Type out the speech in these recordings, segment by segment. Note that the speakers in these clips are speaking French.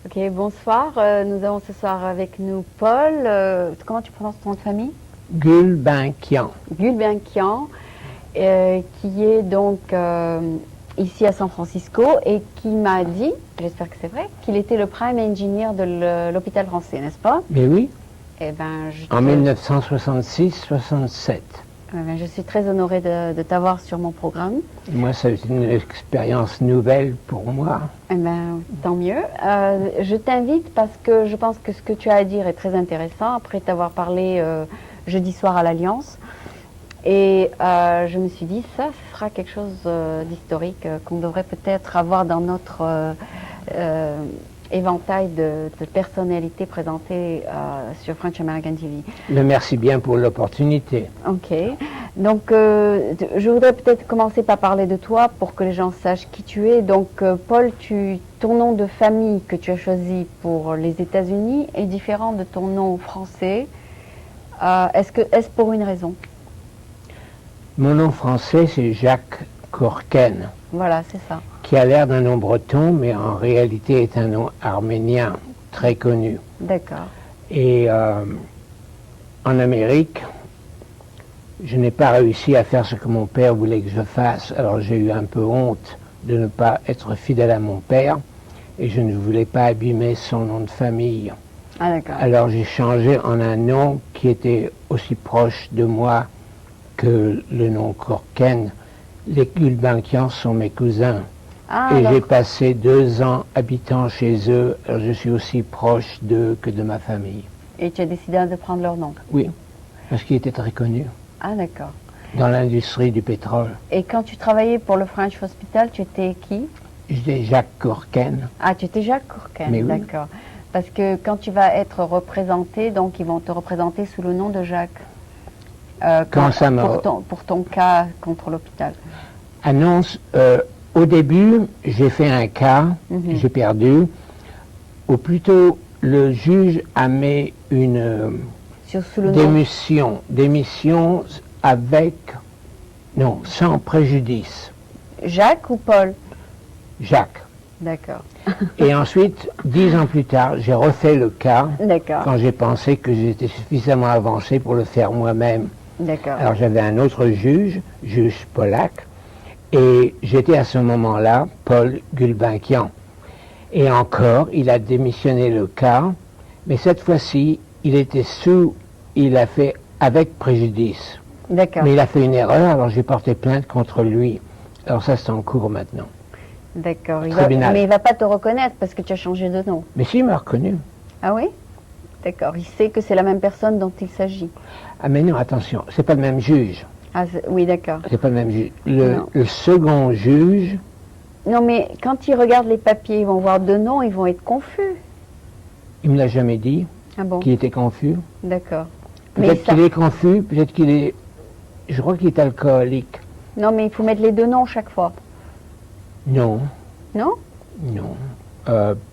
Ok, bonsoir. Nous avons ce soir avec nous Paul. Comment tu prononces ton nom de famille? Gulbenkian. Gulbenkian, qui est donc ici à San Francisco et qui m'a dit, j'espère que c'est vrai, qu'il était le prime engineer de l'hôpital français, n'est-ce pas? Mais oui, Eh ben, en 1966-67. Je suis très honorée de t'avoir sur mon programme. Moi, ça a été une expérience nouvelle pour moi. Eh ben, tant mieux. Je t'invite parce que je pense que ce que tu as à dire est très intéressant après t'avoir parlé jeudi soir à l'Alliance. Et je me suis dit, ça, ce sera quelque chose d'historique qu'on devrait peut-être avoir dans notre éventail de personnalités présentées sur French American TV. Mais merci bien pour l'opportunité. Ok. Donc, je voudrais peut-être commencer par parler de toi pour que les gens sachent qui tu es. Donc, Paul, ton nom de famille que tu as choisi pour les États-Unis est différent de ton nom français. Est-ce pour une raison? Mon nom français, c'est Jacques Courken, Voilà, c'est ça. qui a l'air d'un nom breton, mais en réalité est un nom arménien très connu. D'accord. Et en Amérique, je n'ai pas réussi à faire ce que mon père voulait que je fasse. Alors j'ai eu un peu honte de ne pas être fidèle à mon père et je ne voulais pas abîmer son nom de famille. Ah, d'accord. Alors j'ai changé en un nom qui était aussi proche de moi que le nom Courken. Les Gulbenkians sont mes cousins. Ah, Et alors, j'ai passé 2 ans habitant chez eux. Alors je suis aussi proche d'eux que de ma famille. et tu as décidé de prendre leur nom. Oui, parce qu'il était très connu Ah, d'accord. dans l'industrie du pétrole. Et quand tu travaillais pour le French Hospital, tu étais qui? J'étais Jacques Courken. Ah, tu étais Jacques Courken, Mais oui. d'accord. Parce que quand tu vas être représenté, donc ils vont te représenter sous le nom de Jacques. Quand ça me- pour ton cas contre l'hôpital. Annonce, au début, j'ai fait un cas, Mhm. j'ai perdu, ou plutôt le juge a mis une Sous le nom. démission avec, non, sans préjudice, Jacques ou Paul? Jacques. D'accord. Et ensuite, 10 ans plus tard, j'ai refait le cas D'accord. quand j'ai pensé que j'étais suffisamment avancé pour le faire moi-même. D'accord. Alors j'avais un autre juge Polak, et j'étais à ce moment-là Paul Gulbenkian. Et encore, il a démissionné le cas, mais cette fois-ci, il a fait avec préjudice. D'accord. Mais il a fait une erreur, alors j'ai porté plainte contre lui. Alors ça, c'est en cours maintenant. D'accord. Tribunal. Mais il va pas te reconnaître parce que tu as changé de nom. Mais si, il m'a reconnu. Ah oui? D'accord. Il sait que c'est la même personne dont il s'agit. Ah mais non, attention, c'est pas le même juge. Ah, oui, d'accord. C'est pas le même juge. Non. Le second juge, Non, mais quand ils regardent les papiers, ils vont voir deux noms, ils vont être confus. il me l'a jamais dit, Ah bon? qu'il était confus. D'accord. Peut-être ça- qu'il est confus, peut-être qu'il est... Je crois qu'il est alcoolique. Non, mais il faut mettre les deux noms chaque fois. Non, Non? non.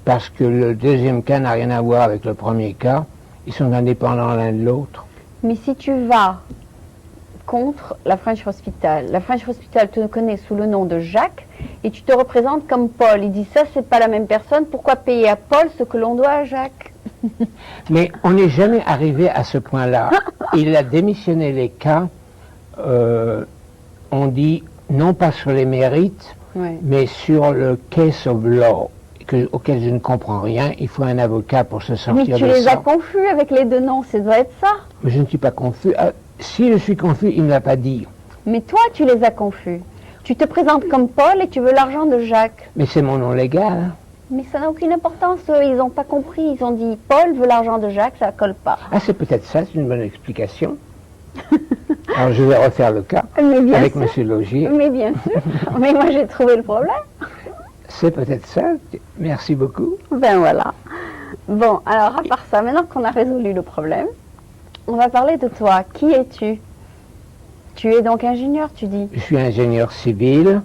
Parce que le deuxième cas n'a rien à voir avec le premier cas. Ils sont indépendants l'un de l'autre. Mais si tu vas contre la French Hospital te connaît sous le nom de Jacques et tu te représentes comme Paul. Il dit ça, c'est pas la même personne. Pourquoi payer à Paul ce que l'on doit à Jacques? Mais on n'est jamais arrivé à ce point-là. Il a démissionné les cas, on dit, non pas sur les mérites, Oui. mais sur le case of law, auquel je ne comprends rien. Il faut un avocat pour se Mais sortir tu de les ça. as confus avec les deux noms, ça doit être ça. Mais je ne suis pas confus. Si je suis confus, il ne l'a pas dit. Mais toi, tu les as confus. Tu te présentes comme Paul et tu veux l'argent de Jacques. Mais c'est mon nom légal. Mais ça n'a aucune importance. Eux, ils n'ont pas compris. Ils ont dit Paul veut l'argent de Jacques, ça colle pas. Ah, c'est peut-être ça, c'est une bonne explication. Alors je vais refaire le cas Mais bien avec sûr. Monsieur Logier. Mais bien sûr. Mais moi, j'ai trouvé le problème. C'est peut-être ça. Merci beaucoup. Ben voilà. Bon, alors à part ça, maintenant qu'on a résolu le problème, on va parler de toi. Qui es-tu? Tu es donc ingénieur, tu dis? Je suis ingénieur civil.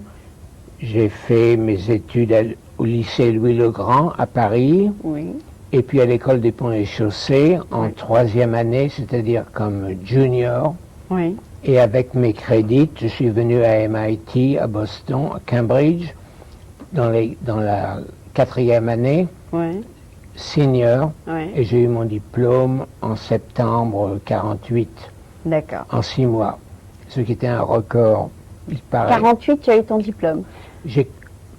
J'ai fait mes études au lycée Louis-le-Grand à Paris. Oui. Et puis à l'école des ponts et chaussées en Oui. 3e année, c'est-à-dire comme junior. Oui. Et avec mes crédits, je suis venu à MIT, à Boston, à Cambridge, dans la 4e année. Oui. senior Oui. et j'ai eu mon diplôme en septembre 48, D'accord. en 6 mois. Ce qui était un record, il paraît. 48, tu as eu ton diplôme. J'ai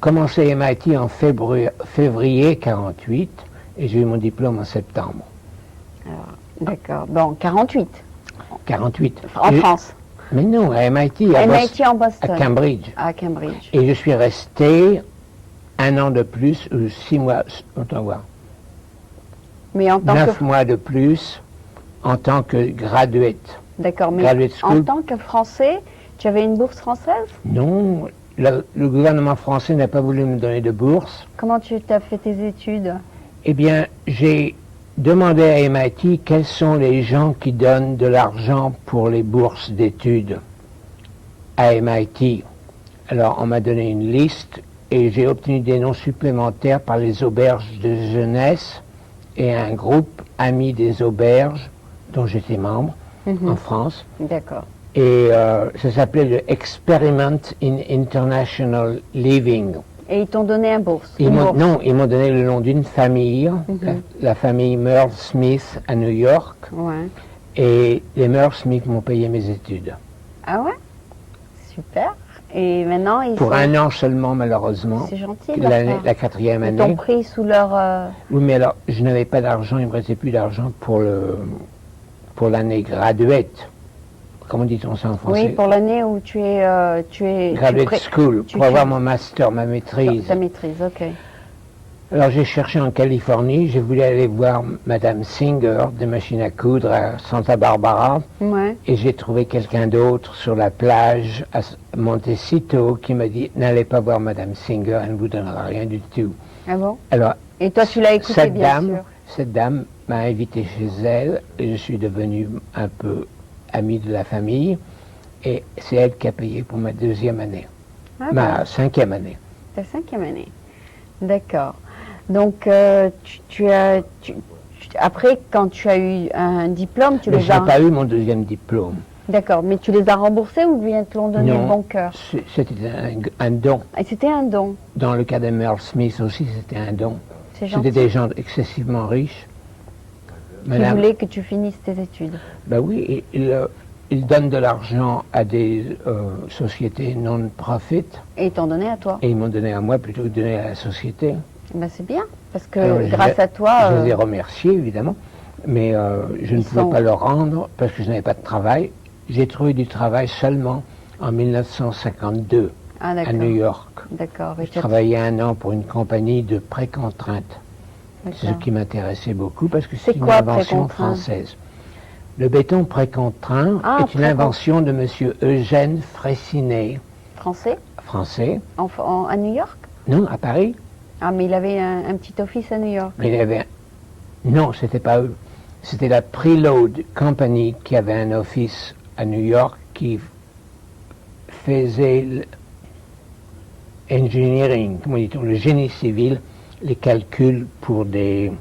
commencé à MIT en février 48 et j'ai eu mon diplôme en septembre. D'accord. Bon, 48. 48. En France. Mais non, à MIT, à MIT en Boston. à Cambridge. À Cambridge. Et je suis resté 1 an de plus, ou 6 mois, on voir, Mais en tant 9 que... mois de plus en tant que graduate. D'accord, mais Graduate en school. tant que Français, tu avais une bourse française? Non, le gouvernement français n'a pas voulu me donner de bourse. Comment tu as fait tes études? Eh bien, j'ai demandé à MIT quels sont les gens qui donnent de l'argent pour les bourses d'études à MIT. Alors, on m'a donné une liste et j'ai obtenu des noms supplémentaires par les auberges de jeunesse et un groupe ami des auberges dont j'étais membre en France. D'accord. Et ça s'appelait le Experiment in International Living. Et ils t'ont donné un bourse. Ils une m'ont, bourse. non, ils m'ont donné le nom d'une famille, la famille Merle Smith à New York, Ouais. et les Merle Smith m'ont payé mes études. Ah ouais? Super. Et maintenant, ils Pour sont... 1 an seulement, malheureusement. C'est gentil de leur part. La 4e Ils t'ont année. pris sous leur... Oui, mais alors, je n'avais pas d'argent, il ne me restait plus d'argent pour l'année graduate. Comment dit-on ça en français? Oui, pour l'année où tu es Graduate School, tu- pour avoir tu- mon master, ma maîtrise. ta maîtrise, ok. Alors j'ai cherché en Californie, j'ai voulu aller voir Madame Singer des machines à coudre à Santa Barbara Ouais. et j'ai trouvé quelqu'un d'autre sur la plage à Montecito qui m'a dit n'allez pas voir Madame Singer, elle ne vous donnera rien du tout. Ah bon? Alors Et toi, tu l'as écouté, bien sûr. cette dame m'a invité chez elle et je suis devenu un peu ami de la famille et c'est elle qui a payé pour ma 2e année, Ah ma bon, 5e année. ta 5e année. D'accord. Donc, après, quand tu as eu un diplôme, tu Mais les je n'ai as... pas eu mon 2e diplôme. D'accord, mais tu les as remboursés ou bien te l'ont donné de bon cœur? C'était un don. Et c'était un don. Dans le cas de Merle Smith aussi, c'était un don. C'est C'était gentil. des gens excessivement riches. Qui voulaient que tu finisses tes études. Ben oui, ils donnent de l'argent à des sociétés non-profit Et ils t'ont donné à toi. et ils m'ont donné à moi plutôt que de donner à la société. Ben, c'est bien, parce que Alors, grâce à toi... Je les ai remerciés, évidemment, mais je ne Ils pouvais sont- pas le rendre parce que je n'avais pas de travail. J'ai trouvé du travail seulement en 1952 Ah, à d'accord. New York. D'accord. Et Je tu as- travaillais 1 an pour une compagnie de précontrainte. C'est ce D'accord. qui m'intéressait beaucoup parce que C'est c'est une quoi, invention précontraint? française. Le béton précontraint Ah, est une invention de M. Eugène Fraissinet, Français français. à New York? Non, à Paris. Ah, mais il avait un petit office à New York. Mais il y avait non, c'était pas eux. C'était la Preload Company qui avait un office à New York qui faisait l'engineering, comment dit-on, le génie civil, les calculs pour des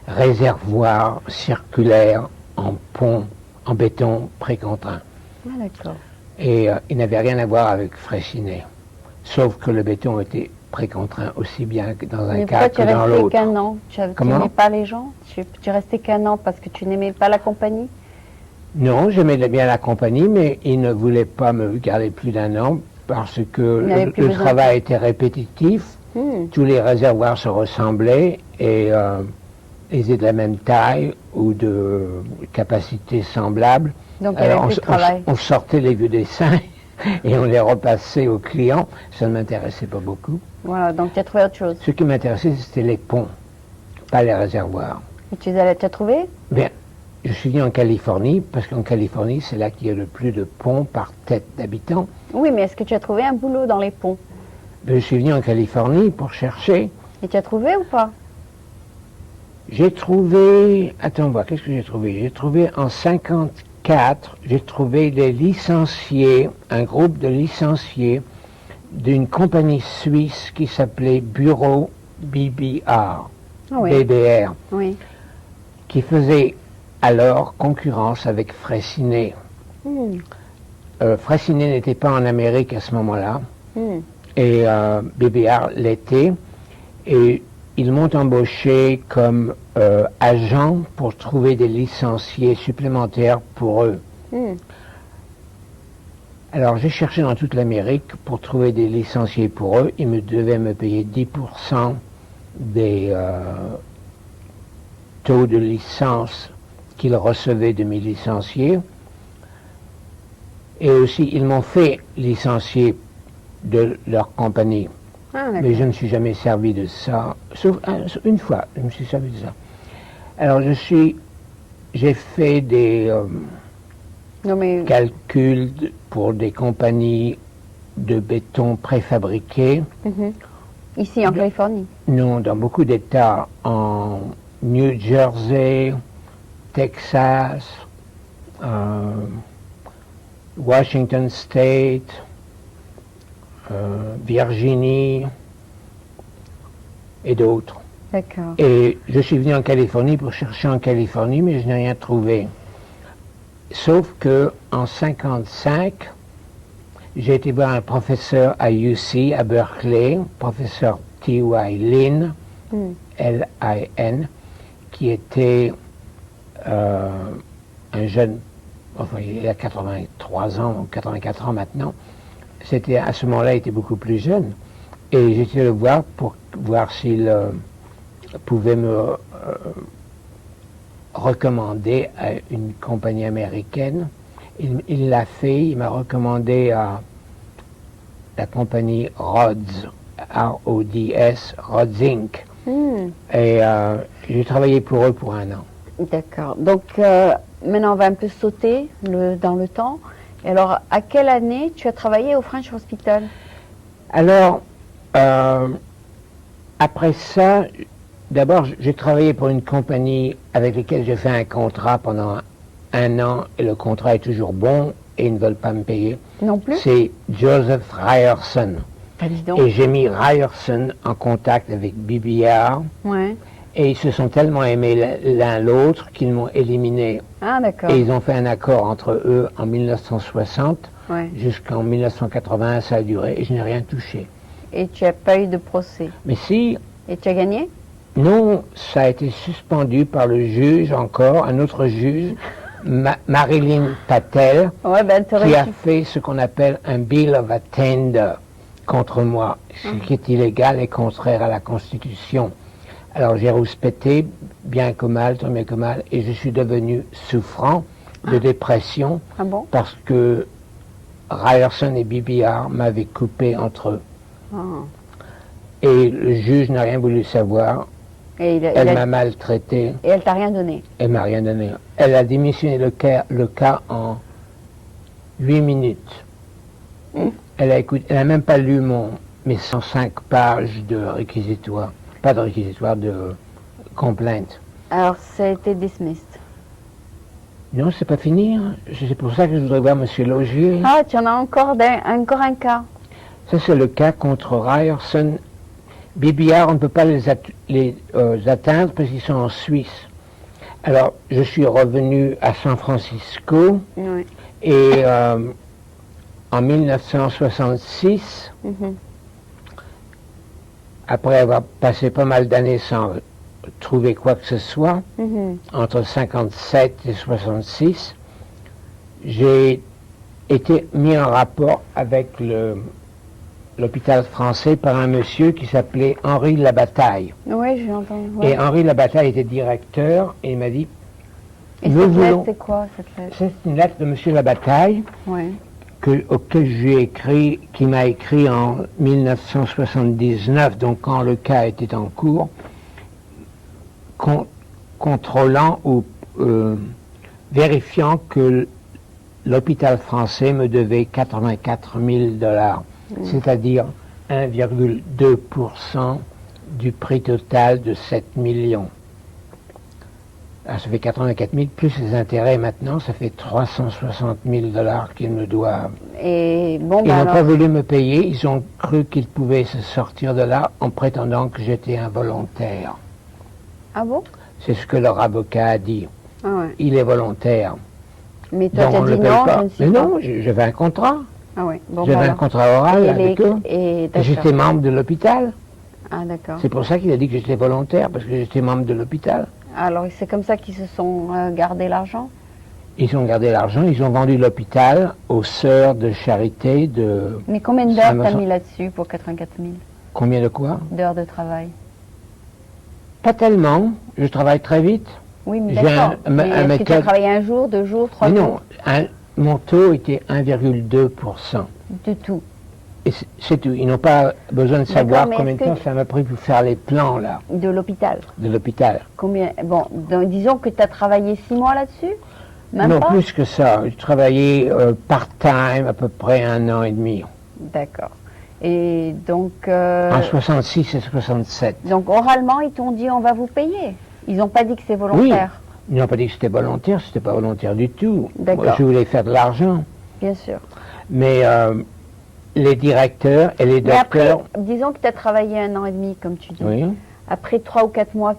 réservoirs circulaires en pont, en béton précontraint. Ah, d'accord. Et il n'avait rien à voir avec Fraissinet. Sauf que le béton était précontraint aussi bien que dans un Mais cas pourquoi tu que es dans resté l'autre. qu'un an? Tu Comment? n'aimais pas les gens? Tu es resté qu'un an parce que tu n'aimais pas la compagnie? Non, j'aimais bien la compagnie, mais il ne voulait pas me garder plus d'1 an parce que n'avait plus le besoin. travail était répétitif, tous les réservoirs se ressemblaient et ils étaient de la même taille ou de capacité semblable. Donc il n'y avait plus de travail. On sortait les vieux dessins et on les repassait aux clients. Ça ne m'intéressait pas beaucoup. Voilà, donc tu as trouvé autre chose. Ce qui m'intéressait, c'était les ponts, pas les réservoirs. Et tu as trouvé? Bien, je suis venu en Californie, parce qu'en Californie, c'est là qu'il y a le plus de ponts par tête d'habitants. Oui, mais est-ce que tu as trouvé un boulot dans les ponts? Je suis venu en Californie pour chercher. Et tu as trouvé ou pas? J'ai trouvé... Attends, voir, qu'est-ce que j'ai trouvé? J'ai trouvé en 54, j'ai trouvé des licenciés, un groupe de licenciés d'une compagnie suisse qui s'appelait Bureau BBR, Ah oui. BBR, Oui. qui faisait alors concurrence avec Fraissinet. Fraissinet n'était pas en Amérique à ce moment-là, et BBR l'était, et ils m'ont embauché comme agent pour trouver des licenciés supplémentaires pour eux. Hmm. Alors j'ai cherché dans toute l'Amérique pour trouver des licenciés pour eux. Ils devaient me payer 10% des taux de licence qu'ils recevaient de mes licenciés. Et aussi, ils m'ont fait licencier de leur compagnie. Ah, Mais d'accord. je ne me suis jamais servi de ça, sauf une fois, je me suis servi de ça. Alors j'ai fait des Non, mais calculs pour des compagnies de béton préfabriqués, mhm. Ici en Californie. non, dans beaucoup d'États, en New Jersey, Texas, Washington State, Virginie et d'autres. D'accord. Et je suis venu en Californie pour chercher en Californie, mais je n'ai rien trouvé. Sauf que en 55, j'ai été voir un professeur à UC, à Berkeley, professeur T.Y. Lin, Hmm. L-I-N, qui était un jeune, enfin il a 83 ans ou 84 ans maintenant. C'était à ce moment-là, il était beaucoup plus jeune. Et j'ai été le voir pour voir s'il pouvait me recommander à une compagnie américaine. Il l'a fait, il m'a recommandé à la compagnie Rhodes, R-O-D-S, Rhodes Inc. Hmm. Et j'ai travaillé pour eux pour 1 an. D'accord. Donc maintenant on va un peu sauter dans le temps. Et alors, à quelle année tu as travaillé au French Hospital? Alors, après ça, d'abord j'ai travaillé pour une compagnie avec laquelle j'ai fait un contrat pendant 1 an et le contrat est toujours bon et ils ne veulent pas me payer. Non plus? C'est Joseph Ryerson. Ah, dis donc. Et j'ai mis Ryerson en contact avec BBR Ouais. et ils se sont tellement aimés l'un l'autre qu'ils m'ont éliminé. Ah, d'accord. Et ils ont fait un accord entre eux en 1960 Ouais. jusqu'en 1980, ça a duré et je n'ai rien touché. Et tu n'as pas eu de procès. Mais si, Et tu as gagné? non, ça a été suspendu par le juge encore, un autre juge, Marilyn Patel, Ouais, ben tu qui a aurais fait ce qu'on appelle un bill of attainder contre moi, ce qui est illégal et contraire à la Constitution. Alors j'ai rouspété, bien que mal, tant bien que mal, et je suis devenu souffrant de dépression Ah bon? parce que Ryerson et BBR m'avaient coupé entre eux. Ah. Et le juge n'a rien voulu savoir. Et, Elle m'a maltraité. et elle t'a rien donné? Elle m'a rien donné. Elle a démissionné le cas en 8 minutes. Elle a même pas lu mes 105 pages de réquisitoire. Pas de réquisitoire, de complainte. Alors, ça a été dismissed. Non, c'est pas fini. C'est pour ça que je voudrais voir M. Logier. Ah, tu en as encore un cas. Ça, c'est le cas contre Ryerson. BBR, on ne peut pas les atteindre parce qu'ils sont en Suisse. Alors, je suis revenu à San Francisco Oui. et en 1966, Mhm. après avoir passé pas mal d'années sans trouver quoi que ce soit, Mhm. entre 57 et 66, j'ai été mis en rapport avec l'hôpital français par un monsieur qui s'appelait Henri Labataille. Oui, j'ai entendu. Ouais. Et Henri Labataille était directeur et il m'a dit, Et nous cette lettre, voulons... c'est quoi cette lettre? C'est une lettre de monsieur Labataille Oui. auquel j'ai écrit, qui m'a écrit en 1979, donc quand le cas était en cours, contrôlant ou vérifiant que l'hôpital français me devait 84 000 $, c'est-à-dire 1,2% du prix total de 7 millions. Alors, ça fait 84 000 plus les intérêts maintenant, ça fait 360 000 $ qu'ils me doivent. Et bon, Ils ben n'ont alors. pas voulu me payer, ils ont cru qu'ils pouvaient se sortir de là en prétendant que j'étais involontaire. Ah bon? C'est ce que leur avocat a dit. Ah ouais. Il est volontaire. Mais toi, Donc tu as on ne dit le paye non, pas. je ne suis Mais pas. non, j'avais un contrat. Ah ouais. Bon, J'avais ben un alors. contrat oral Et avec eux. et Et j'étais d'accord. membre de l'hôpital. Ah, d'accord. C'est pour ça qu'il a dit que j'étais volontaire, parce que j'étais membre de l'hôpital. Alors, c'est comme ça qu'ils se sont gardés l'argent? Ils ont gardé l'argent, ils ont vendu l'hôpital aux sœurs de charité de... Mais combien d'heures t'as mis là-dessus pour 84 000 Combien de quoi? d'heures de travail? Pas tellement, je travaille très vite. Oui, mais J'ai d'accord. Mais est-ce que tu as méthode... travaillé un jour, 2 jours, 3 Mais jours? non, mon taux était 1,2%. Du tout. Et c'est tout. Ils n'ont pas besoin de savoir mais combien de est-ce temps que ça m'a pris pour faire les plans, là, De l'hôpital. de l'hôpital. Combien? Bon, donc, disons que tu as travaillé 6 mois là-dessus? Même Non, pas? plus que ça. J'ai travaillé part-time à peu près 1 an et demi. D'accord. Et donc... En 66 et 67. Donc, oralement, ils t'ont dit on va vous payer. Ils n'ont pas dit que c'est volontaire. Ils n'ont pas dit que c'était volontaire, c'était pas volontaire du tout. D'accord. Moi, je voulais faire de l'argent. Bien sûr. Mais les directeurs et les Mais après, docteurs... disons que tu as travaillé 1 an et demi, comme tu dis. Oui. Après 3 ou 4 mois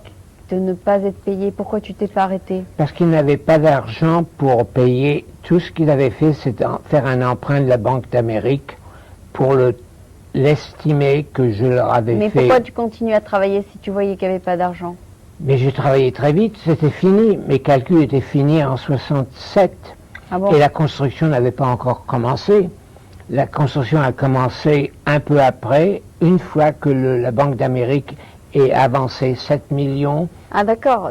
de ne pas être payé, pourquoi tu t'es pas arrêté? Parce qu'ils n'avaient pas d'argent pour payer. Tout ce qu'ils avaient fait, c'était faire un emprunt de la Banque d'Amérique pour l'estimer que je leur avais Mais fait. pourquoi tu continues à travailler si tu voyais qu'il n'y avait pas d'argent? Mais j'ai travaillé très vite, c'était fini. Mes calculs étaient finis en 67. Ah bon? Et la construction n'avait pas encore commencé. La construction a commencé un peu après, une fois que la Banque d'Amérique ait avancé 7 millions Ah d'accord.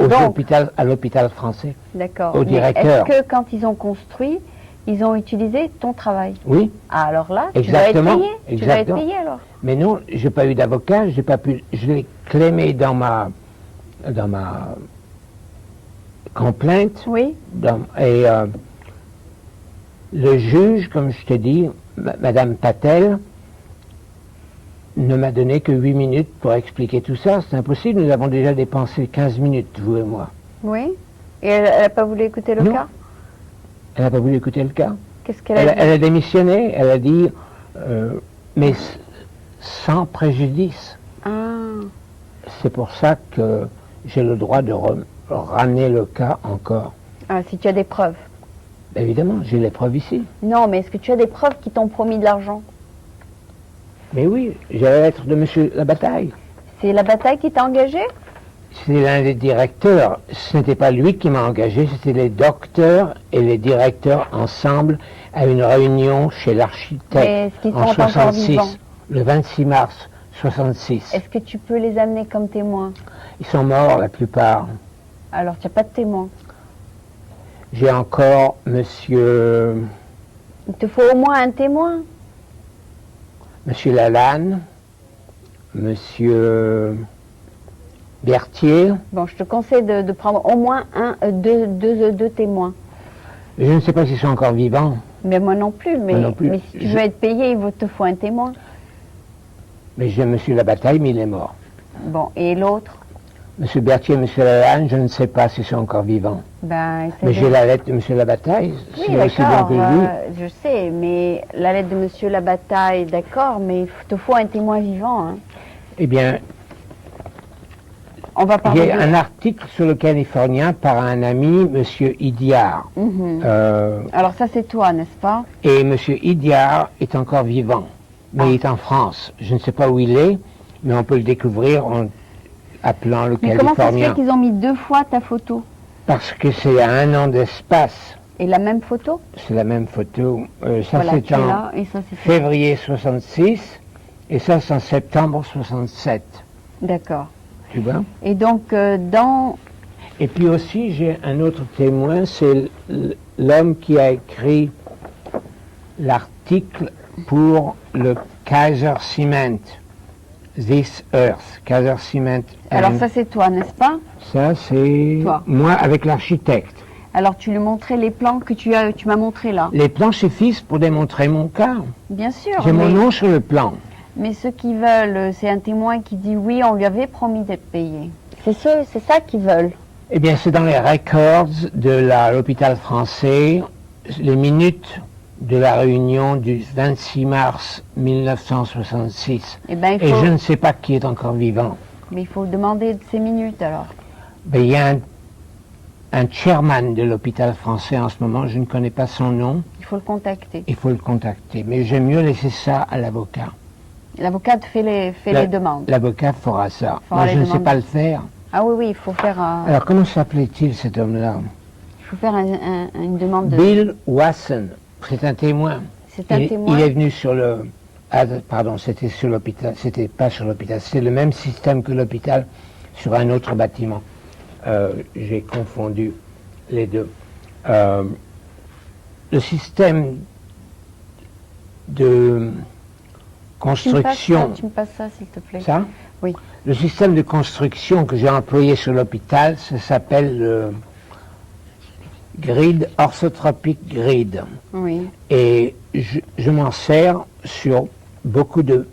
à l'hôpital français. D'accord. au Mais directeur. est-ce que quand ils ont construit, ils ont utilisé ton travail? Oui, Ah, alors là, Exactement, tu vas être payé. Tu vas être exactement. payé alors. mais non, j'ai pas eu d'avocat, j'ai pas pu, je l'ai clémé dans ma complainte. Oui. Et le juge, comme je t'ai dit, Madame Patel, ne m'a donné que 8 minutes pour expliquer tout ça. C'est impossible, nous avons déjà dépensé 15 minutes, vous et moi. Oui. Et elle n'a pas voulu écouter le Non. cas? Elle n'a pas voulu écouter le cas. Qu'est-ce qu'elle a dit? Elle a démissionné, elle a dit, mais sans préjudice. Ah, C'est pour ça que j'ai le droit de ramener le cas encore. Ah, si tu as des preuves. Évidemment, j'ai les preuves ici. Non, mais est-ce que tu as des preuves qui t'ont promis de l'argent? Mais oui, j'ai la lettre de Monsieur Labataille. C'est la bataille qui t'a engagé? C'est l'un des directeurs. Ce n'était pas lui qui m'a engagé, c'était les docteurs et les directeurs ensemble à une réunion chez Mais l'architecte est-ce qu'ils en sont encore 66, vivants? le 26 mars 66. Est-ce que tu peux les amener comme témoins? Ils sont morts la plupart. Alors, tu n'as pas de témoins. J'ai encore Monsieur Il te faut au moins un témoin. Lalanne, Monsieur Berthier. Bon, je te conseille de prendre au moins deux témoins. Je ne sais pas s'ils sont encore vivants. Mais moi non plus. Mais, Moi non plus. mais si tu veux être payé, il te faut un témoin. Mais j'ai Monsieur Labataille, mais il est mort. Bon, et l'autre? Monsieur Berthier et Monsieur Lalanne, je ne sais pas s'ils sont encore vivants. Ben, Mais j'ai la lettre de Monsieur Labataille, Oui, c'est aussi bien d'accord, que lui. je sais, mais la lettre de Monsieur Labataille, d'accord, mais il te faut un témoin vivant. Hein. Eh bien, On va il parler y a un article sur le Californien par un ami, Monsieur Idiard. Mhm. Alors ça, c'est toi, n'est-ce pas? Et Monsieur Idiard est encore vivant, mais il est en France. Je ne sais pas où il est, mais on peut le découvrir en appelant le Mais comment ça se Californien. fait qu'ils ont mis 2 fois ta photo? Parce que c'est à 1 an d'espace. Et la même photo? C'est la même photo. Ça, Voilà, c'est tu es en là, et ça, c'est février 66, et ça, c'est en septembre 67. D'accord. Tu vois? Et donc, dans... Et puis aussi, j'ai un autre témoin, c'est l'homme qui a écrit l'article pour le Kaiser Cement, This Earth, Kaiser Cement. Alors ça, c'est toi, n'est-ce pas? Ça, c'est Toi. moi avec l'architecte. Alors tu lui montrais les plans que tu m'as montrés là. Les plans suffisent pour démontrer mon cas. Bien sûr, J'ai mon nom sur le plan. mais ceux qui veulent, c'est un témoin qui dit oui, on lui avait promis d'être payé. C'est ça qu'ils veulent. Eh bien, c'est dans les records de l'hôpital français, les minutes de la réunion du 26 mars 1966. Eh ben, Et je ne sais pas qui est encore vivant. mais il faut demander ces minutes alors. Mais il y a un chairman de l'hôpital français en ce moment, je ne connais pas son nom, Il faut le contacter. il faut le contacter. Mais j'aime mieux laisser ça à l'avocat. L'avocat te fait les demandes. L'avocat fera ça. Fera Moi, les je ne sais demandes. pas le faire. Ah oui, oui, il faut faire, Alors, comment s'appelait-il cet homme-là? il faut faire une demande de... Bill Wasson. C'est un témoin. C'est un témoin. Il est venu sur le... Ah, pardon, c'était sur l'hôpital. C'était pas sur l'hôpital. C'était le même système que l'hôpital sur un autre bâtiment. J'ai confondu les deux. Le système de construction... Tu me passes ça, s'il te plaît. Ça? Oui. Le système de construction que j'ai employé sur l'hôpital, ça s'appelle le grid, orthotropic grid. Oui. Et je m'en sers sur beaucoup de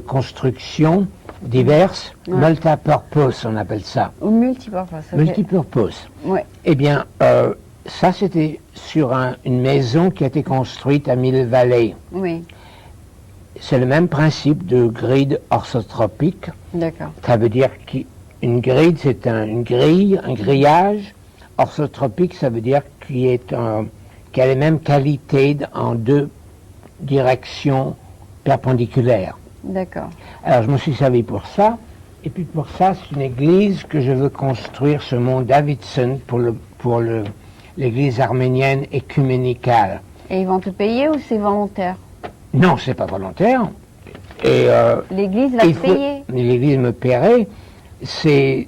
constructions diverses, Ouais. multipurpose, on appelle ça. Ou multipurpose. ok. Multipurpose. Ouais. Eh bien, ça c'était sur une maison qui a été construite à Mille-Vallées. Oui, C'est le même principe de grid orthotropique. d'accord. Ça veut dire qu'une grille, c'est une grille, un grillage. Orthotropique, ça veut dire qu'il a les mêmes qualités en deux directions perpendiculaires. D'accord. Alors, je me suis servi pour ça. Et puis pour ça, c'est une église que je veux construire sur Mont Davidson pour l'église arménienne écuménicale. Et ils vont te payer ou c'est volontaire? Non, c'est pas volontaire. Et L'église va te payer? l'église me paierait. C'est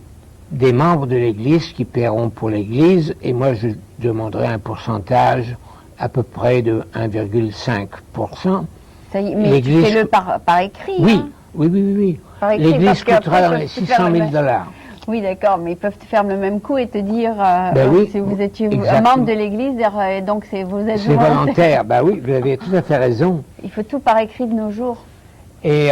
des membres de l'église qui paieront pour l'église et moi je demanderai un pourcentage à peu près de 1,5%. Ça y est, mais tu L'église- fais-le par écrit. Oui, hein? oui. Par écrit, parce L'église qu'après, coûtera ils dans peuvent les te faire 600 le 000 même- dollars. Oui, d'accord, mais ils peuvent te faire le même coup et te dire Ben oui, si vous étiez un exactement. membre de l'église, et donc vous êtes C'est volontaire, bah oui, vous avez tout à fait raison. Il faut tout par écrit de nos jours. Et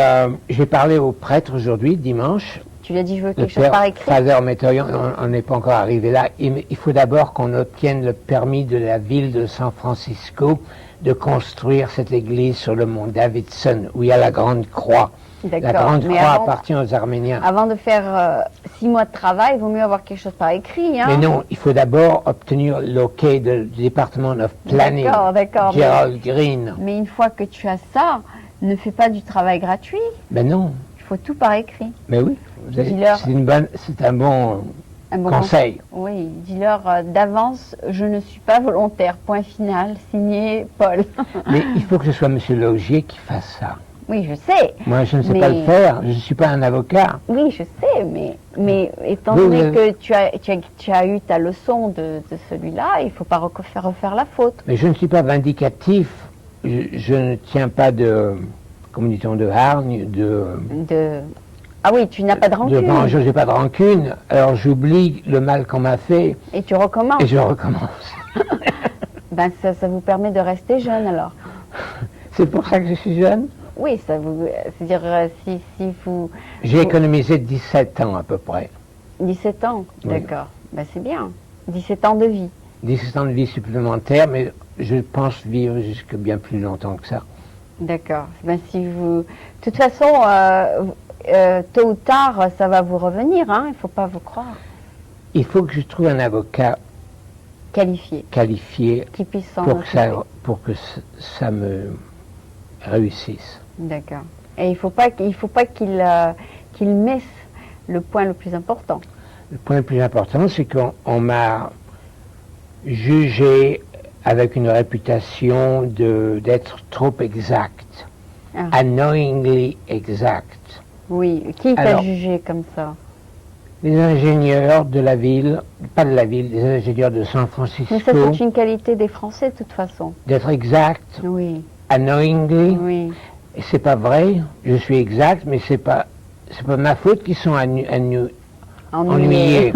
j'ai parlé au prêtre aujourd'hui, dimanche. Tu lui as dit je veux Le quelque chose par père écrit. Father Metoyon, on n'est pas encore arrivé là. Il faut d'abord qu'on obtienne le permis de la ville de San Francisco de construire cette église sur le mont Davidson, où il y a la Grande Croix. La D'accord. Grande Mais Croix avant, appartient aux Arméniens. avant de faire 6 mois de travail, il vaut mieux avoir quelque chose par écrit. Hein? Mais non, il faut d'abord obtenir l'OK du département of Planning, D'accord. Gerald Green. Mais une fois que tu as ça, ne fais pas du travail gratuit. Ben non, Il faut tout par écrit. mais oui, Dis-leur. c'est un bon Un bon conseil. Oui, dis-leur d'avance, je ne suis pas volontaire. Point final, signé Paul. Mais il faut que ce soit M. Logier qui fasse ça. Oui, je sais. Moi, je ne sais Mais- pas le faire, je ne suis pas un avocat. Oui, je sais, mais étant Oui, donné oui. que tu as eu ta leçon de celui-là, il ne faut pas refaire la faute. Mais je ne suis pas vindicatif, je ne tiens pas de, comment dit-on, de hargne, Ah oui, tu n'as pas de rancune. je n'ai pas de rancune, alors j'oublie le mal qu'on m'a fait Et tu recommences. et je recommence. Ben, ça vous permet de rester jeune alors. C'est pour ça que je suis jeune. Oui, c'est-à-dire si vous... J'ai économisé 17 ans à peu près. 17 ans, Oui. d'accord. Ben, c'est bien. 17 ans de vie. 17 ans de vie supplémentaire, mais je pense vivre jusque bien plus longtemps que ça. D'accord. Ben, si vous... De toute façon, tôt ou tard, ça va vous revenir, hein. Il ne faut pas vous croire. Il faut que je trouve un avocat Qualifié, qualifié qui puisse s'en pour occuper. que ça me réussisse. D'accord. Et il faut pas qu'il messe le point le plus important. Le point le plus important, c'est qu'on m'a jugé avec une réputation d'être trop exact, Ah. annoyingly exact. Oui. Qui t'a Alors- jugé comme ça? Les ingénieurs de la ville, pas de la ville, les ingénieurs de San Mais Francisco, ça, c'est une qualité des Français, de toute façon. d'être exact, Oui. annoyingly. Oui. Et c'est pas vrai, je suis exact, mais c'est pas ma faute qu'ils sont ennuyés.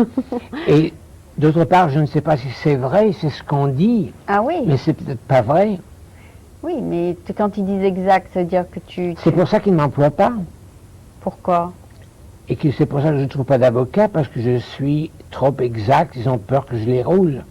Et d'autre part, je ne sais pas si c'est vrai, c'est ce qu'on dit, Ah oui. mais c'est peut-être pas vrai. Oui, mais quand ils disent exact, ça veut dire que C'est pour ça qu'ils ne m'emploient pas. Pourquoi? Et que c'est pour ça que je ne trouve pas d'avocat, parce que je suis trop exact, ils ont peur que je les roule.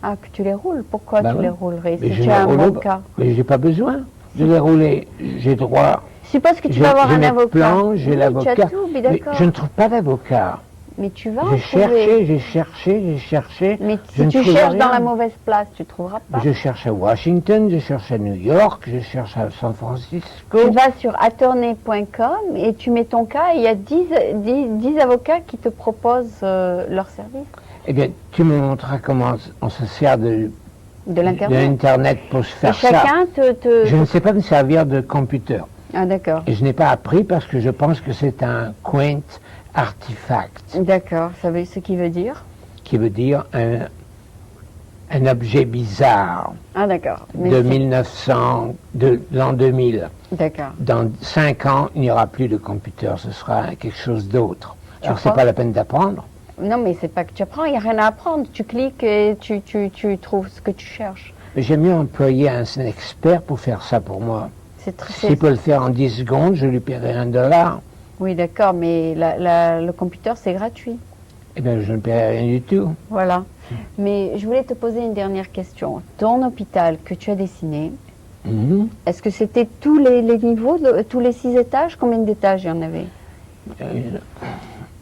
Ah, que tu les roules. Pourquoi Ben tu oui. les roulerais Mais si je tu ne as un roule pas. avocat? Mais j'ai pas besoin de les rouler. J'ai droit. Suppose que tu J'ai vas avoir un mes avocat. plans, j'ai Oui, l'avocat. Tu as tout, mais Mais d'accord. je ne trouve pas d'avocat. Mais tu vas en J'ai trouver. j'ai cherché. Mais je si ne tu trouvais cherches dans rien. la mauvaise place, tu trouveras pas. Je cherche à Washington, je cherche à New York, je cherche à San Francisco. Tu vas sur attorney.com et tu mets ton cas et il y a 10 avocats qui te proposent leur service. Eh bien, tu me montreras comment on se sert De de l'Internet. l'Internet pour se Et faire ça. chacun Je ne sais pas me servir de computer. Ah d'accord. Et je n'ai pas appris parce que je pense que c'est un quaint artifact, D'accord, ça veut ce qui veut dire. qui veut dire un objet bizarre Ah d'accord. Mais de c'est- 1900, de l'an 2000. D'accord. Dans 5 ans, il n'y aura plus de computer, ce sera quelque chose d'autre. Alors c'est crois pas la peine d'apprendre. Non mais c'est pas que tu apprends, il n'y a rien à apprendre. Tu cliques et tu trouves ce que tu cherches. Mais j'aime mieux employer un expert pour faire ça pour moi. C'est très. S'il peut le faire en 10 secondes, je lui paierai $1. Oui d'accord, mais le computer c'est gratuit. Eh bien, je ne paierai rien du tout. Voilà. Mais je voulais te poser une dernière question. Ton hôpital que tu as dessiné, Mhm. est-ce que c'était tous les niveaux, tous les 6 étages? Combien d'étages il y en avait?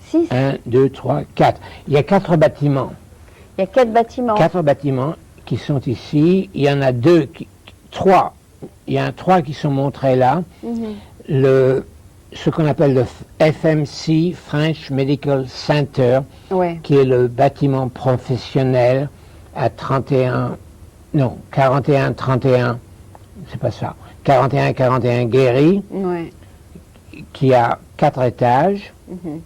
6. 1, 2, 3, 4. Il y a 4 bâtiments. Il y a 4 bâtiments. 4 bâtiments qui sont ici. Il y en a 3. Il y en a 3 qui sont montrés là. Mhm. Ce qu'on appelle le FMC, French Medical Center, Ouais. qui est le bâtiment professionnel à 41-31, c'est pas ça, 41-41 Guéry, Ouais. qui a 4 étages. Mhm.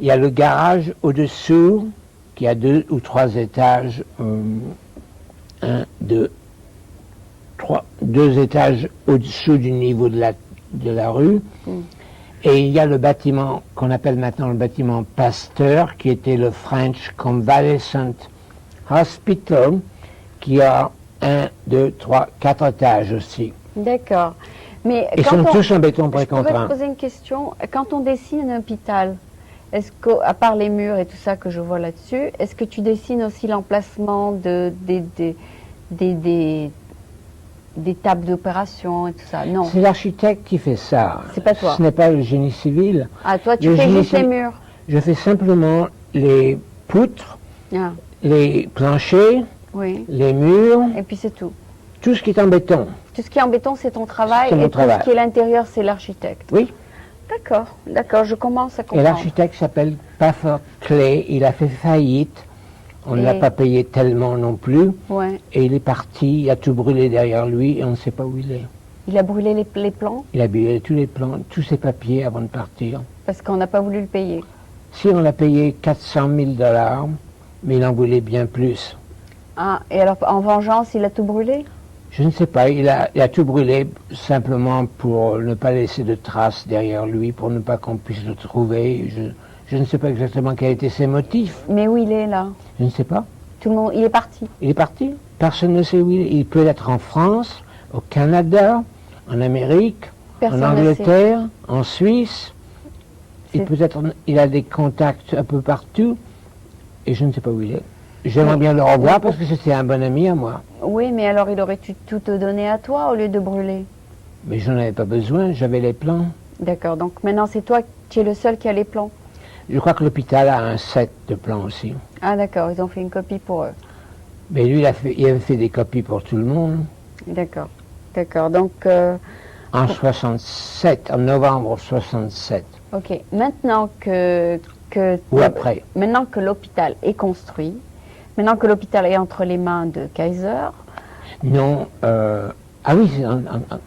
Il y a le garage au-dessous, qui a 2 ou 3 étages, 1, 2, 3, 2 étages au-dessous du niveau de la rue. Mm. Et il y a le bâtiment qu'on appelle maintenant le bâtiment Pasteur, qui était le French Convalescent Hospital, qui a 1, 2, 3, 4 étages aussi. D'accord. Mais Ils quand sont on, tous en béton je pourrais précontraint. te poser une question. Quand on dessine un hôpital, est-ce qu'à part les murs et tout ça que je vois là-dessus, est-ce que tu dessines aussi l'emplacement des tables d'opération et tout ça? Non. C'est l'architecte qui fait ça. C'est pas toi. Ce n'est pas le génie civil. Ah, toi, tu Le fais génie juste les civil- murs. Je fais simplement les poutres, Ah, les planchers, oui. les murs, Et puis c'est tout. tout ce qui est en béton. Tout ce qui est en béton, c'est ton travail. C'est mon Et tout travail. ce qui est l'intérieur, c'est l'architecte. Oui. D'accord, d'accord, je commence à Et comprendre. l'architecte s'appelle Pafford Clay. Il a fait faillite. On ne l'a Et- pas payé tellement non plus. Ouais. Et il est parti. Il a tout brûlé derrière lui et on ne sait pas où il est. Il a brûlé les plans Il a brûlé tous les plans, tous ses papiers avant de partir. parce qu'on n'a pas voulu le payer. Si on l'a payé $400 000, mais il en voulait bien plus. Ah, et alors en vengeance, il a tout brûlé? Je ne sais pas, il a tout brûlé simplement pour ne pas laisser de traces derrière lui, pour ne pas qu'on puisse le trouver. Je ne sais pas exactement quels étaient ses motifs. Mais où il est là? Je ne sais pas. Tout le monde, il est parti. Il est parti. Personne ne sait où il est. Il peut être en France, au Canada, en Amérique, Personne en ne Angleterre, en Suisse. C'est- Il a des contacts un peu partout et je ne sais pas où il est. J'aimerais bien le revoir parce que c'était un bon ami à moi. Oui, mais alors il aurait dû tout te donner à toi au lieu de brûler. Mais je n'en avais pas besoin, j'avais les plans. D'accord, donc maintenant c'est toi qui es le seul qui a les plans. Je crois que l'hôpital a un set de plans aussi. Ah d'accord, ils ont fait une copie pour eux. Mais lui, il avait fait des copies pour tout le monde. D'accord, d'accord, donc En 67, en novembre 67. ok, maintenant que Ou après. maintenant que l'hôpital est construit, maintenant que l'hôpital est entre les mains de Kaiser, Non, ah oui, c'est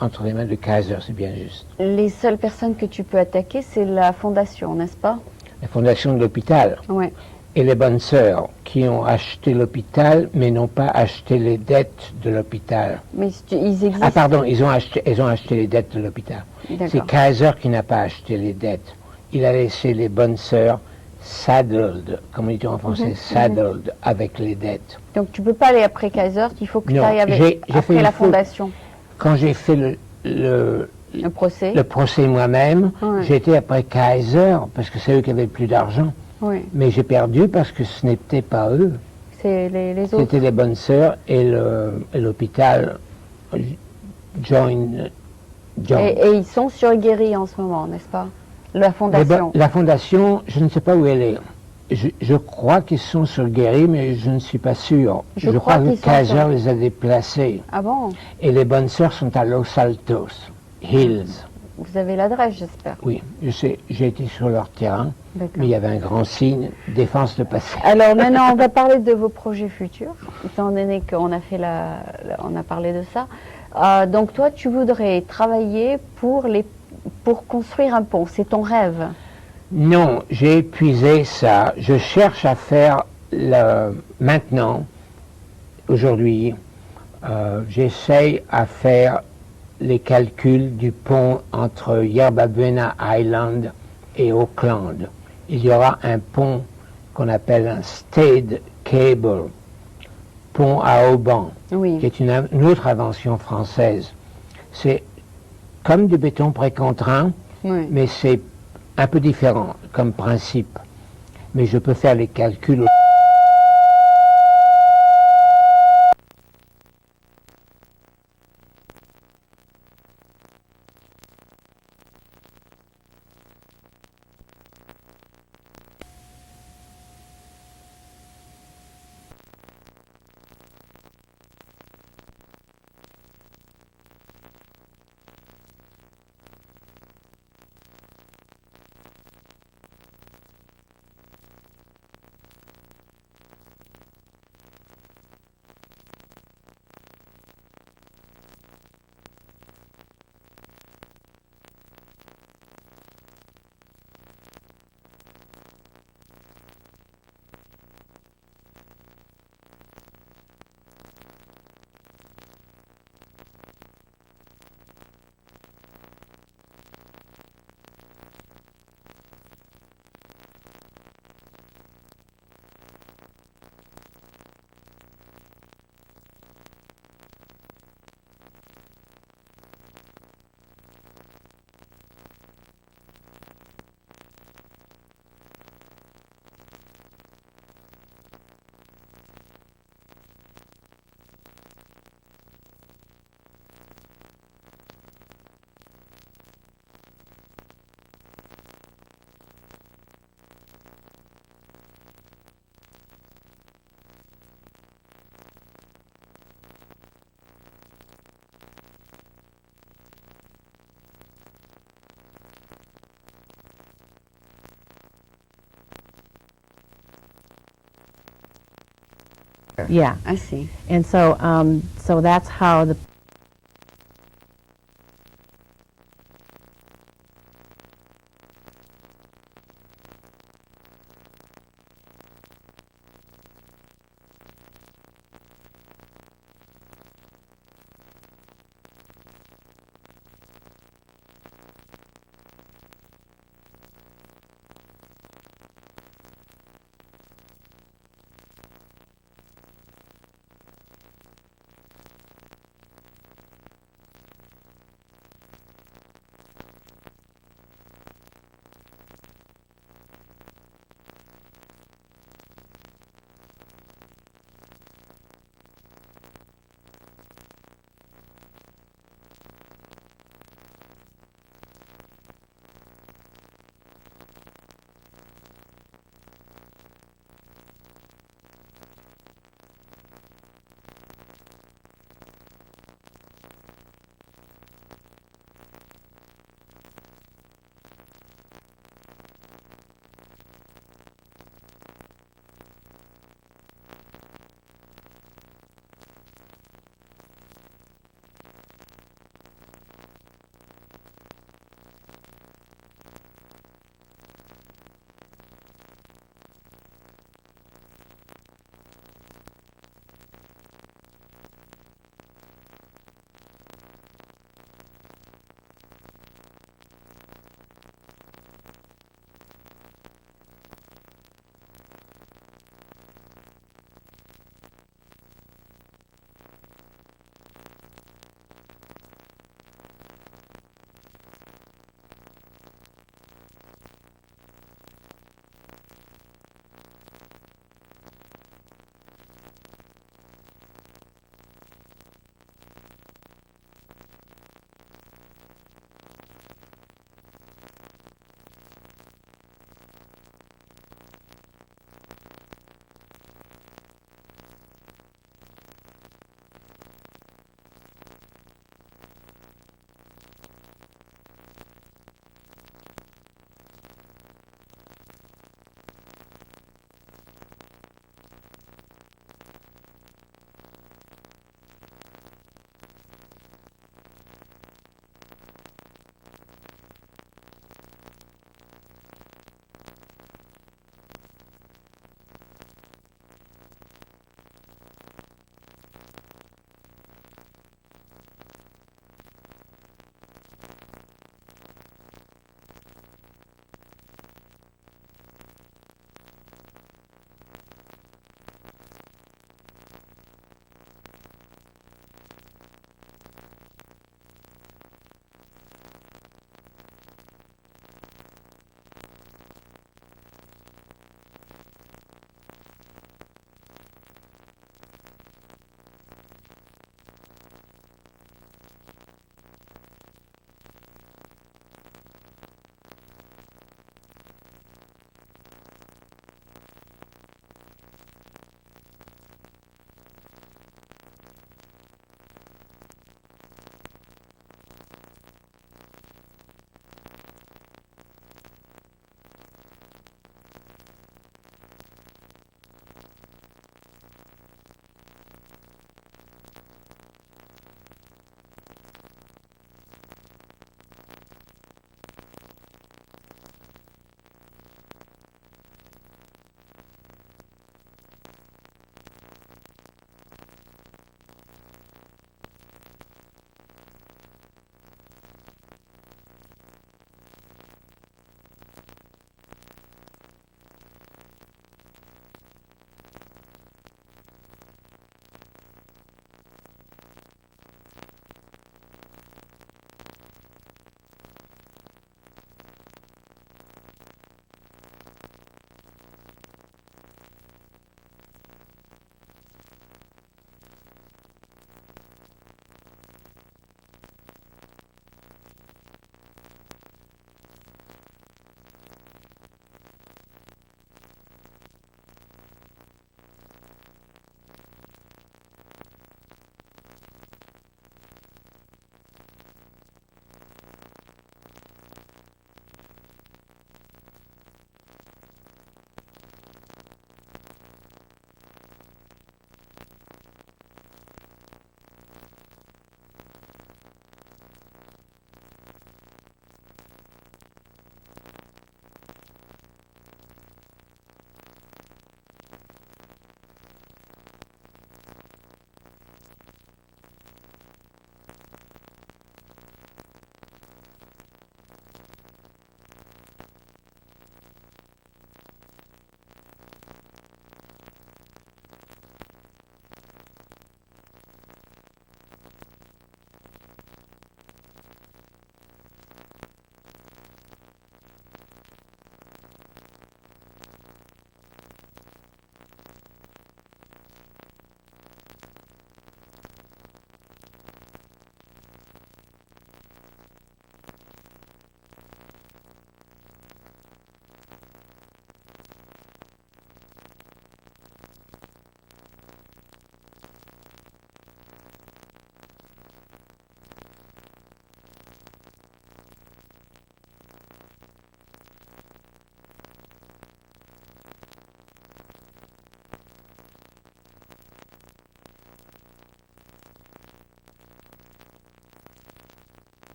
entre les mains de Kaiser, c'est bien juste. les seules personnes que tu peux attaquer, c'est la fondation, n'est-ce pas? La fondation de l'hôpital. Ouais. Et les bonnes sœurs qui ont acheté l'hôpital, mais n'ont pas acheté les dettes de l'hôpital. Mais ils existent. Ah pardon, ils ont acheté les dettes de l'hôpital. C'est D'accord. Kaiser qui n'a pas acheté les dettes. Il a laissé les bonnes sœurs saddled, comme on dit en français, saddled avec les dettes. Donc tu peux pas aller après Kaiser, il faut que tu Non, ailles avec j'ai fait après une la faute. fondation. Quand j'ai fait le Le procès. moi-même, Ouais. j'ai été après Kaiser, parce que c'est eux qui avaient le plus d'argent. Oui, Mais j'ai perdu parce que ce n'était pas eux. c'est les autres. C'était les bonnes sœurs et l'hôpital John. Et ils sont sur Guéry en ce moment, n'est-ce pas? La fondation. La fondation, je ne sais pas où elle est. Je crois qu'ils sont sur Guéry, mais je ne suis pas sûr. Je crois crois que qu'ils sont Kaiser sur- les a déplacés. Ah bon? Et les bonnes sœurs sont à Los Altos Hills. Vous avez l'adresse, j'espère. Oui, je sais, j'ai été sur leur terrain, D'accord. mais il y avait un grand signe, défense de passage. Alors maintenant, on va parler de vos projets futurs, étant donné qu'on a on a parlé de ça. Donc toi, tu voudrais travailler pour construire un pont. C'est ton rêve. Non, j'ai épuisé ça. Je cherche à faire maintenant, aujourd'hui, j'essaye à faire les calculs du pont entre Yerba Buena Island et Auckland. Il y aura un pont qu'on appelle un stayed cable, pont à haubans, Oui. qui est une autre invention française. C'est comme du béton précontraint, Oui. mais c'est un peu différent comme principe. Mais je peux faire les calculs. Yeah, I see. and so that's how the